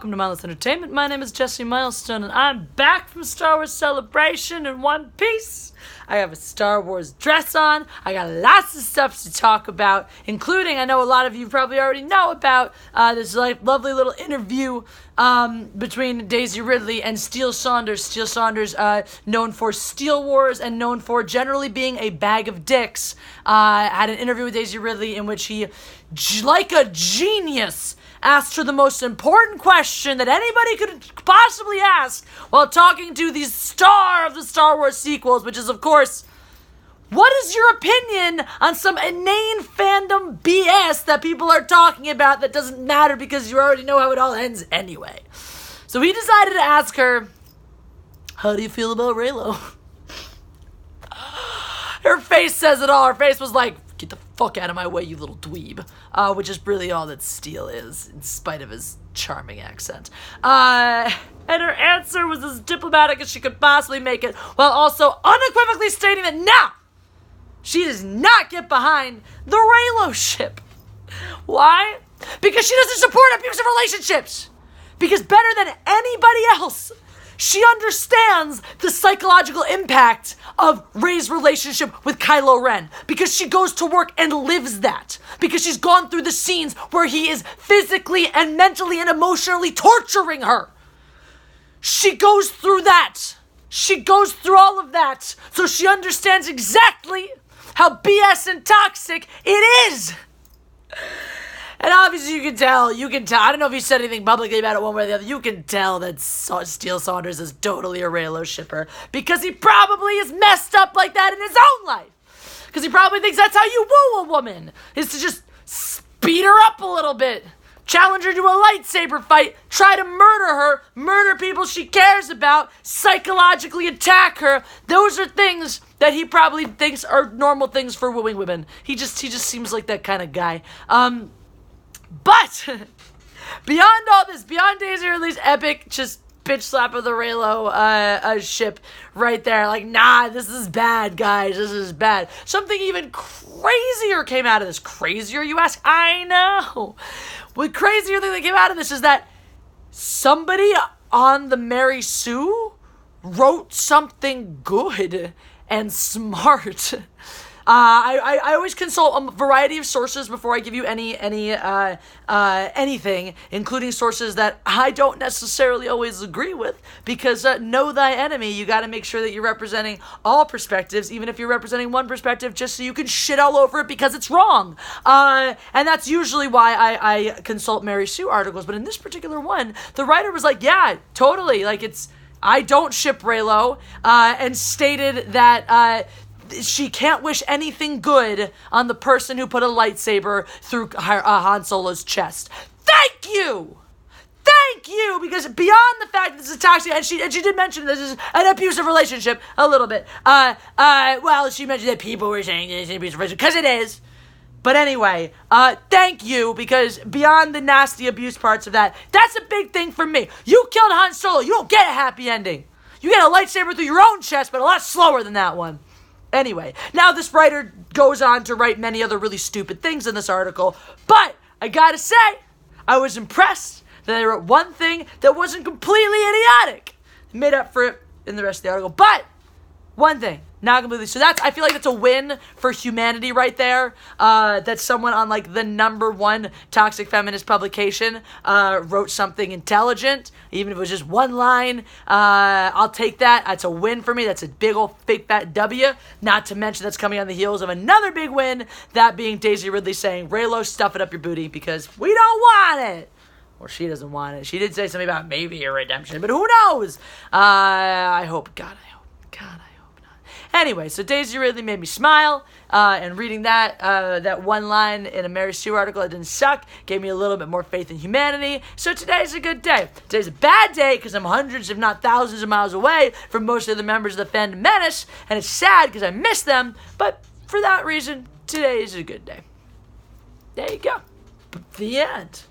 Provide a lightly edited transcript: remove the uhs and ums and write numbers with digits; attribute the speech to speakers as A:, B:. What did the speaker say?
A: welcome to Mindless Entertainment. My name is Jesse Milestone, and I'm back from Star Wars Celebration in one piece. I have a Star Wars dress on. I got lots of stuff to talk about, including, I know a lot of you probably already know about, this lovely little interview between Daisy Ridley and Steele Saunders. Steele Saunders, known for Steele Wars and known for generally being a bag of dicks, had an interview with Daisy Ridley in which he, like a genius, asked her the most important question that anybody could possibly ask while talking to the star of the Star Wars sequels, which is, of course, what is your opinion on some inane fandom BS that people are talking about that doesn't matter because you already know how it all ends anyway? So he decided to ask her, how do you feel about Reylo? Her face says it all. Her face was like, get the fuck out of my way, you little dweeb. Which is really all that Steele is, in spite of his charming accent. And her answer was as diplomatic as she could possibly make it, while also unequivocally stating that now, she does not get behind the Reylo ship. Why? Because she doesn't support abusive relationships. Because better than anybody else, she understands the psychological impact of Rey's relationship with Kylo Ren. Because she goes to work and lives that. Because she's gone through the scenes where he is physically and mentally and emotionally torturing her. She goes through that. She goes through all of that. So she understands exactly how BS and toxic it is. And obviously you can tell, I don't know if he said anything publicly about it one way or the other, you can tell that Steele Saunders is totally a Reylo shipper, because he probably is messed up like that in his own life. Because he probably thinks that's how you woo a woman, is to just speed her up a little bit, challenge her to a lightsaber fight, try to murder her, murder people she cares about, psychologically attack her. Those are things that he probably thinks are normal things for wooing women. He just seems like that kind of guy. But beyond all this, beyond Daisy Ridley's epic just bitch slap of the Reylo ship right there, like, nah, this is bad, guys, this is bad. Something even crazier came out of this. Crazier, you ask? I know. What crazier thing that came out of this is that somebody on the Mary Sue wrote something good and smart. I always consult a variety of sources before I give you anything, including sources that I don't necessarily always agree with, because know thy enemy. You got to make sure that you're representing all perspectives, even if you're representing one perspective, just so you can shit all over it because it's wrong. And that's usually why I consult Mary Sue articles. But in this particular one, the writer was like, yeah, totally. Like, I don't ship Reylo, and stated that, she can't wish anything good on the person who put a lightsaber through Han Solo's chest. Thank you! Thank you! Because beyond the fact that this is toxic, and she did mention this is an abusive relationship a little bit. Well, she mentioned that people were saying it's an abusive relationship, because it is. But anyway, thank you, because beyond the nasty abuse parts of that, that's a big thing for me. You killed Han Solo, you don't get a happy ending. You get a lightsaber through your own chest, but a lot slower than that one. Anyway, now this writer goes on to write many other really stupid things in this article, but I gotta say, I was impressed that they wrote one thing that wasn't completely idiotic. They made up for it in the rest of the article, but one thing, not completely. So I feel like that's a win for humanity right there, that someone on like the #1 toxic feminist publication wrote something intelligent, even if it was just one line. I'll take that. That's a win for me. That's a big old fake fat W. Not to mention that's coming on the heels of another big win, that being Daisy Ridley saying, Reylo, stuff it up your booty because we don't want it. Or she doesn't want it. She did say something about maybe a redemption, but who knows? I hope not. Anyway, so Daisy Ridley made me smile, and reading that one line in a Mary Sue article that didn't suck gave me a little bit more faith in humanity. So today's a good day. Today's a bad day because I'm hundreds, if not thousands of miles away from most of the members of the Fandom Menace, and it's sad because I miss them, but for that reason, today is a good day. There you go. The end.